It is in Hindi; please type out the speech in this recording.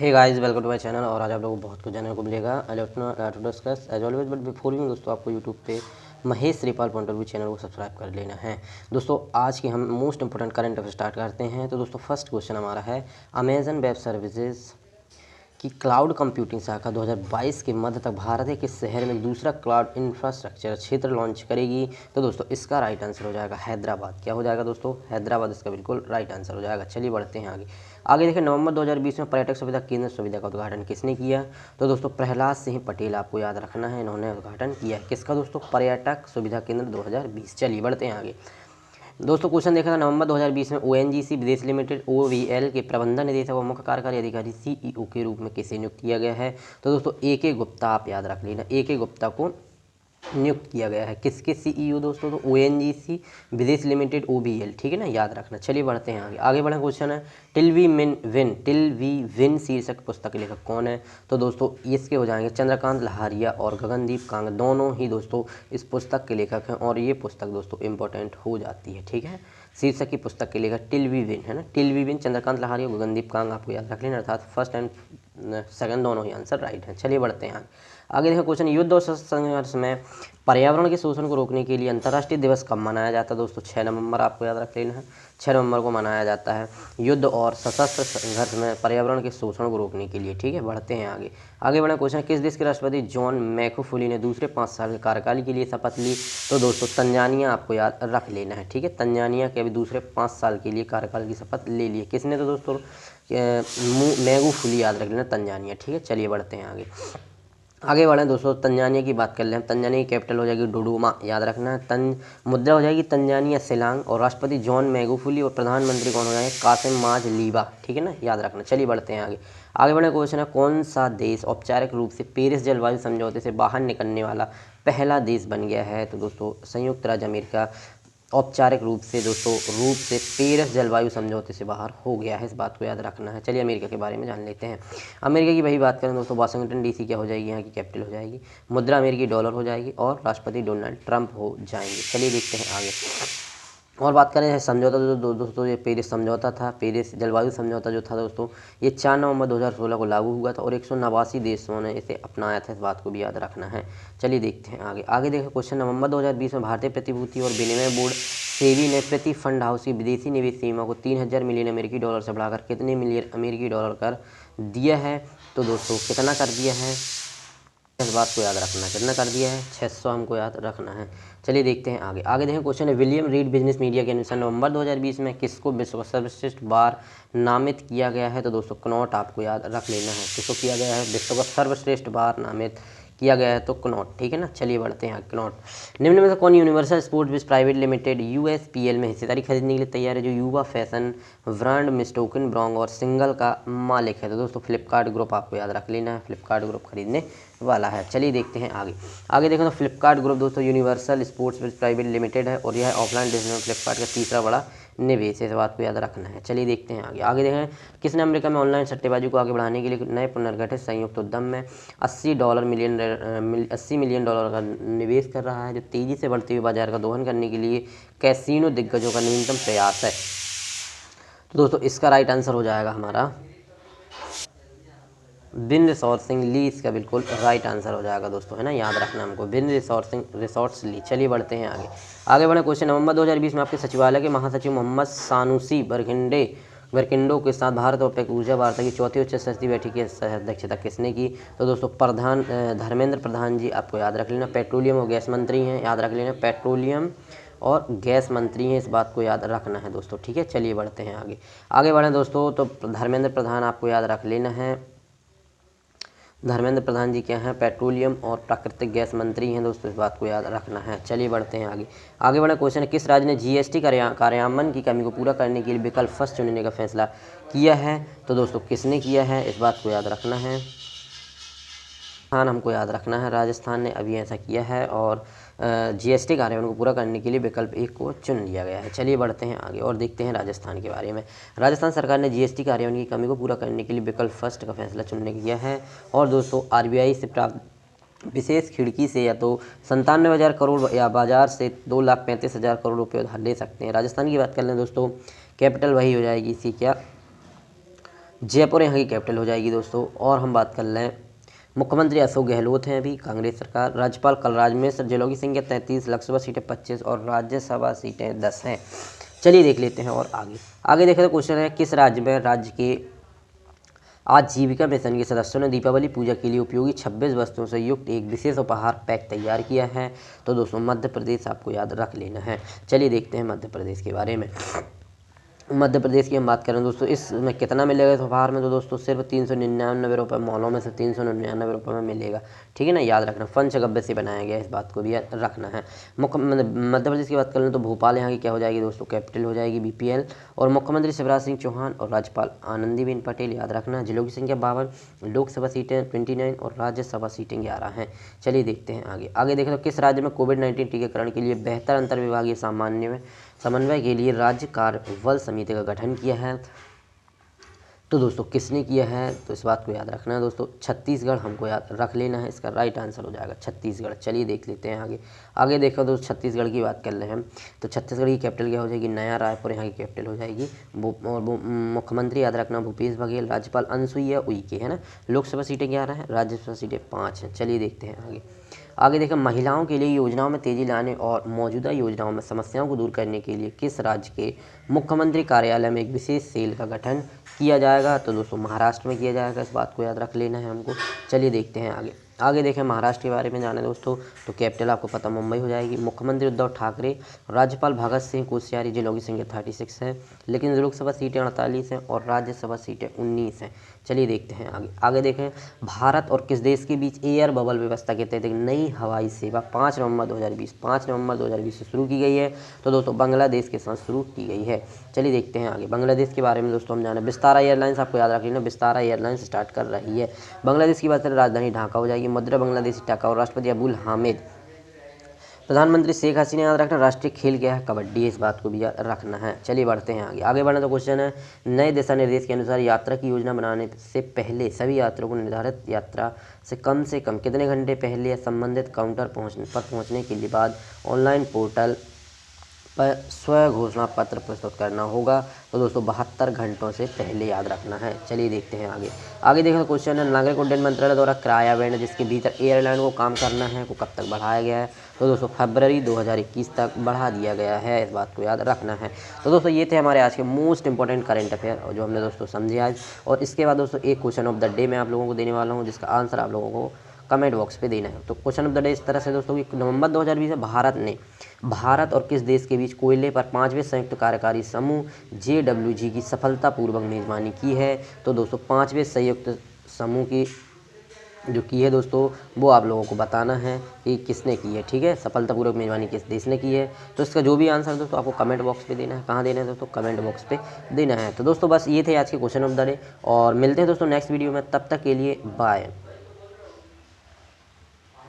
Hey guys, welcome to my channel. और आज आप लोगों को बहुत कुछ जानने को मिलेगा to discuss as always. But before you दोस्तों, आपको यूट्यूब पे Mahesh Shripal point of view channel को सब्सक्राइब कर लेना है। दोस्तों आज की हम most important current affair start करते हैं। तो दोस्तों फर्स्ट क्वेश्चन हमारा है, अमेजन वेब सर्विसेज की क्लाउड कंप्यूटिंग शाखा 2022 के मध्य तक भारत के किस शहर में दूसरा क्लाउड इंफ्रास्ट्रक्चर क्षेत्र लॉन्च करेगी? तो दोस्तों इसका राइट आंसर हो जाएगा हैदराबाद। क्या हो जाएगा दोस्तों? हैदराबाद इसका बिल्कुल राइट आंसर हो जाएगा। चलिए बढ़ते हैं आगे। आगे देखिए, नवंबर 2020 में पर्यटक सुविधा केंद्र सुविधा का उद्घाटन किसने किया? तो दोस्तों प्रहलाद सिंह पटेल, आपको याद रखना है, इन्होंने उद्घाटन किया है। किसका दोस्तों? पर्यटक सुविधा केंद्र 2020। चलिए बढ़ते हैं आगे। दोस्तों क्वेश्चन देखा था, नवंबर 2020 में ओएनजीसी विदेश लिमिटेड ओवीएल के प्रबंधन निदेशक और मुख्य कार्यकारी अधिकारी सीईओ के रूप में किसे नियुक्त किया गया है? तो दोस्तों ए.के. गुप्ता, आप याद रख लेना, ए.के. गुप्ता को नियुक्त किया गया है। किसके सीईओ दोस्तों? तो ओएनजीसी विदेश लिमिटेड ओवीएल, ठीक है ना, याद रखना। चलिए बढ़ते हैं आगे। आगे बढ़ा क्वेश्चन है, टिल वी विन शीर्षक पुस्तक के लेखक कौन है? तो दोस्तों इसके हो जाएंगे चंद्रकांत लहारिया और गगनदीप कांग, दोनों ही दोस्तों इस पुस्तक के लेखक हैं। और ये पुस्तक दोस्तों इंपॉर्टेंट हो जाती है, ठीक है। शीर्षक की पुस्तक के लेखक टिल वी विन है ना, till we win, Chandrakant Laharia, Gagandeep Kang, आपको याद रख लेना, अर्थात फर्स्ट एंड सेकंड दोनों ही आंसर राइट है। चलिए बढ़ते हैं आगे देखो क्वेश्चन, युद्ध और संघर्ष में पर्यावरण के शोषण को रोकने के लिए अंतर्राष्ट्रीय दिवस कब मनाया जाता है? दोस्तों 6 नवंबर, आपको याद रख लेना है, 6 नवंबर को मनाया जाता है युद्ध और सशस्त्र संघर्ष में पर्यावरण के शोषण को रोकने के लिए, ठीक है। बढ़ते हैं आगे। आगे बढ़ा क्वेश्चन, किस देश के राष्ट्रपति जॉन मैगुफुली ने दूसरे 5 साल के कार्यकाल के लिए शपथ ली? तो दोस्तों तंजानिया, आपको याद रख लेना है, ठीक है। तंजानिया के अभी दूसरे 5 साल के लिए कार्यकाल की शपथ ले ली। किसने? तो दोस्तों मैगुफुली, याद रख लेना, तंजानिया, ठीक है। चलिए बढ़ते हैं आगे बढ़ें दोस्तों। तंजानिया की बात कर ले हम। तंजानिया की कैपिटल हो जाएगी डोडोमा, याद रखना है। मुद्रा हो जाएगी तंजानिया शिलांग। और राष्ट्रपति जॉन मैगुफुली और प्रधानमंत्री कौन हो जाएंगे? कासिम माज लीबा, ठीक है ना, याद रखना। चलिए बढ़ते हैं आगे बढ़े क्वेश्चन है, कौन सा देश औपचारिक रूप से पेरिस जलवायु समझौते से बाहर निकलने वाला पहला देश बन गया है? तो दोस्तों संयुक्त राज्य अमेरिका औपचारिक रूप से पेरिस जलवायु समझौते से बाहर हो गया है, इस बात को याद रखना है। चलिए अमेरिका के बारे में जान लेते हैं। अमेरिका की वही बात करें दोस्तों, वाशिंगटन डीसी क्या हो जाएगी? यहाँ की कैपिटल हो जाएगी। मुद्रा अमेरिकी डॉलर हो जाएगी और राष्ट्रपति डोनाल्ड ट्रंप हो जाएंगे। चलिए देखते हैं आगे और बात करें समझौता। दोस्तों ये पेरिस समझौता था, पेरिस जलवायु समझौता जो था दोस्तों, ये 4 नवंबर 2016 को लागू हुआ था और 189 देशों ने इसे अपनाया था, इस बात को भी याद रखना है। चलिए देखते हैं आगे देखो क्वेश्चन, नवंबर 2020 में भारतीय प्रतिभूति और विनिमय बोर्ड सेबी ने प्रति फंड हाउस की विदेशी निवेश सीमा को 3000 मिलियन अमेरिकी डॉलर से बढ़ाकर कितने मिलियन अमेरिकी डॉलर कर दिया है? तो दोस्तों कितना कर दिया है, इस बात को याद रखना है, कितना कर दिया है? 600 हमको याद रखना है। चलिए देखते हैं आगे देखें क्वेश्चन है, विलियम रीड बिजनेस मीडिया के अनुसार नवंबर 2020 में किसको विश्व का सर्वश्रेष्ठ बार नामित किया गया है? तो दोस्तों कनॉट, आपको याद रख लेना है, किसको किया गया है? विश्व का सर्वश्रेष्ठ बार नामित किया गया है तो कनॉट, ठीक है ना। चलिए बढ़ते हैं कनॉट। निम्न में से कौन यूनिवर्सल स्पोर्ट्स बिज प्राइवेट लिमिटेड यूएसपीएल में हिस्सेदारी खरीदने के लिए तैयार है, जो युवा फैशन ब्रांड मिस्टोकन ब्रांग और सिंगल का मालिक है? तो दोस्तों फ्लिपकार्ट ग्रुप, आपको याद रख लेना है, फ्लिपकार्ट ग्रुप खरीदने वाला है। चलिए देखते हैं आगे देखें तो फ्लिपकार्ट ग्रुप दोस्तों यूनिवर्सल स्पोर्ट्स बिज प्राइवेट लिमिटेड है और यह ऑफलाइन बिजनेस में फ्लिपकार्ट का तीसरा बड़ा निवेश है, इस बात को याद रखना है। चलिए देखते हैं आगे देखें, किसने अमेरिका में ऑनलाइन सट्टेबाजी को आगे बढ़ाने के लिए नए पुनर्गठित संयुक्त उद्यम में $80 मिलियन का निवेश कर रहा है, जो तेजी से बढ़ते हुए बाजार का दोहन करने के लिए कैसीनो दिग्गजों का न्यूनतम प्रयास है? तो दोस्तों इसका राइट आंसर हो जाएगा हमारा बिन रिसोर्सिंग ली, इसका बिल्कुल राइट आंसर हो जाएगा दोस्तों, है ना, याद रखना हमको, बिन रिसोर्ट्स ली। चलिए बढ़ते हैं आगे बढ़े क्वेश्चन, नवंबर 2020 में आपके सचिवालय के महासचिव मोहम्मद सानुसी बरकिंडो के साथ भारत और पेक ऊर्जा वार्ता की चौथी उच्च स्तरीय बैठक की अध्यक्षता किसने की? तो दोस्तों धर्मेंद्र प्रधान जी, आपको याद रख लेना, पेट्रोलियम और गैस मंत्री हैं, याद रख लेना, पेट्रोलियम और गैस मंत्री हैं, इस बात को याद रखना है दोस्तों, ठीक है। चलिए बढ़ते हैं आगे बढ़ें दोस्तों, तो धर्मेंद्र प्रधान आपको याद रख लेना है, धर्मेंद्र प्रधान जी क्या हैं? पेट्रोलियम और प्राकृतिक गैस मंत्री हैं दोस्तों, इस बात को याद रखना है। चलिए बढ़ते हैं आगे बढ़ा क्वेश्चन है, किस राज्य ने जीएसटी कार्यान्वयन की कमी को पूरा करने के लिए विकल्प फर्स्ट चुनने का फैसला किया है? तो दोस्तों किसने किया है, इस बात को याद रखना है, हमको याद रखना है, राजस्थान ने अभी ऐसा किया है और जीएसटी कार्यान्वयन को पूरा करने के लिए विकल्प 1 को चुन लिया गया है। चलिए बढ़ते हैं आगे और देखते हैं राजस्थान के बारे में। राजस्थान सरकार ने जीएसटी कार्यान्वयन की कमी को पूरा करने के लिए विकल्प फर्स्ट का फैसला चुनने किया है और दोस्तों आरबीआई से प्राप्त विशेष खिड़की से या तो 97,000 करोड़ या बाजार से 2,35,000 करोड़ रुपये उधार ले सकते हैं। राजस्थान की बात कर लें दोस्तों, कैपिटल वही हो जाएगी इसी क्या जयपुर यहाँ की कैपिटल हो जाएगी दोस्तों। और हम बात कर लें, मुख्यमंत्री अशोक गहलोत हैं अभी, कांग्रेस सरकार। राज्यपाल कलराज मिश्र, जिलों की संख्या 33, लोकसभा सीटें 25 और राज्यसभा सीटें 10 हैं। चलिए देख लेते हैं और आगे देखें तो क्वेश्चन है, किस राज्य में राज्य के आजीविका मिशन के सदस्यों ने दीपावली पूजा के लिए उपयोगी 26 वस्तुओं से युक्त एक विशेष उपहार पैक तैयार किया है? तो दोस्तों मध्य प्रदेश आपको याद रख लेना है। चलिए देखते हैं मध्य प्रदेश के बारे में। मध्य प्रदेश की हम बात करें दोस्तों, इसमें कितना मिलेगा इस उपहार में? तो दोस्तों सिर्फ 399 रुपये, मॉलों में से 399 रुपये में मिलेगा। ठीक है ना, याद रखना, पंचगव्य से बनाया गया, इस बात को भी याद रखना है। मध्य प्रदेश की बात करें तो भोपाल यहाँ की क्या हो जाएगी दोस्तों? कैपिटल हो जाएगी, BPL। और मुख्यमंत्री शिवराज सिंह चौहान और राज्यपाल आनंदीबेन पटेल, याद रखना। जिलों की संख्या 52, लोकसभा सीटें 29 और राज्यसभा सीटें 11 हैं। चलिए देखते हैं आगे देखें तो किस राज्य में कोविड-19 टीकाकरण के लिए बेहतर अंतर्विभागीय समन्वय के लिए राज्य कार्यबल समिति का गठन किया है? तो दोस्तों किसने किया है? तो इस बात को याद रखना है दोस्तों, छत्तीसगढ़ हमको याद रख लेना है, इसका राइट आंसर हो जाएगा छत्तीसगढ़। चलिए देख लेते हैं आगे देखो दोस्तों, छत्तीसगढ़ की बात कर रहे हैं तो छत्तीसगढ़ की कैपिटल क्या हो जाएगी? नया रायपुर यहाँ की कैपिटल हो जाएगी। और मुख्यमंत्री याद रखना भूपेश बघेल, राज्यपाल अनुसुईया उइके, है ना। लोकसभा सीटें 11 हैं, राज्यसभा सीटें 5 हैं। चलिए देखते हैं आगे देखें, महिलाओं के लिए योजनाओं में तेजी लाने और मौजूदा योजनाओं में समस्याओं को दूर करने के लिए किस राज्य के मुख्यमंत्री कार्यालय में एक विशेष सेल का गठन किया जाएगा? तो दोस्तों महाराष्ट्र में किया जाएगा, इस बात को याद रख लेना है हमको। चलिए देखते हैं आगे देखें, महाराष्ट्र के बारे में जाने दोस्तों तो कैपिटल आपको पता मुंबई हो जाएगी। मुख्यमंत्री उद्धव ठाकरे, राज्यपाल भगत सिंह कोश्यारी, जिलों की संख्या 36 है, लेकिन लोकसभा सीटें 48 हैं और राज्यसभा सीटें 19 हैं। चलिए देखते हैं आगे देखें, भारत और किस देश के बीच एयर बबल व्यवस्था के तहत एक नई हवाई सेवा 5 नवंबर 2020 से शुरू की गई है? तो दोस्तों बांग्लादेश के साथ शुरू की गई है। चलिए देखते हैं बांग्लादेश के बारे में दोस्तों हम जाने। विस्तारा एयरलाइंस आपको याद रख लेना, विस्तारा एयरलाइंस स्टार्ट कर रही है। बांग्लादेश की बात करें, राजधानी ढाका हो जाएगी, मुद्रा बांग्लादेशी टका और राष्ट्रपति अबुल हामिद। प्रधानमंत्री शेख हसीना, याद रखना। राष्ट्रीय खेल क्या है? कबड्डी, इस बात को भी याद रखना है। चलिए बढ़ते हैं आगे बढ़ना तो क्वेश्चन है, नए दिशा निर्देश के अनुसार यात्रा की योजना बनाने से पहले सभी यात्रियों को निर्धारित यात्रा से कम कितने घंटे पहले या संबंधित काउंटर पहुंचने के लिए बाद ऑनलाइन पोर्टल पर स्व घोषणा पत्र प्रस्तुत करना होगा? तो दोस्तों 72 घंटों से पहले, याद रखना है। चलिए देखते हैं आगे देखो क्वेश्चन है, नागरिक उड्डयन मंत्रालय द्वारा किराया बैंड जिसके भीतर एयरलाइन को काम करना है को कब तक बढ़ाया गया है? तो दोस्तों फरवरी 2021 तक बढ़ा दिया गया है, इस बात को याद रखना है। तो दोस्तों ये थे हमारे आज के मोस्ट इंपॉर्टेंट करंट अफेयर और जो हमने दोस्तों समझे आज। और इसके बाद दोस्तों एक क्वेश्चन ऑफ द डे मैं आप लोगों को देने वाला हूँ, जिसका आंसर आप लोगों को कमेंट बॉक्स पे देना है। तो क्वेश्चन ऑफ द डे इस तरह से दोस्तों कि नवंबर 2020 में भारत और किस देश के बीच कोयले पर 5वें संयुक्त कार्यकारी समूह JWG की सफलतापूर्वक मेजबानी की है? तो दोस्तों 5वें संयुक्त समूह की जो की है दोस्तों वो आप लोगों को बताना है कि किसने की है। ठीक है, सफलतापूर्वक मेजबानी किस देश ने की है? तो इसका जो भी आंसर दोस्तों आपको कमेंट बॉक्स पे देना है। कहाँ देना है दोस्तों? कमेंट बॉक्स पे देना है। तो दोस्तों बस ये थे आज के क्वेश्चन ऑफ द डे और मिलते हैं दोस्तों नेक्स्ट वीडियो में, तब तक के लिए बाय।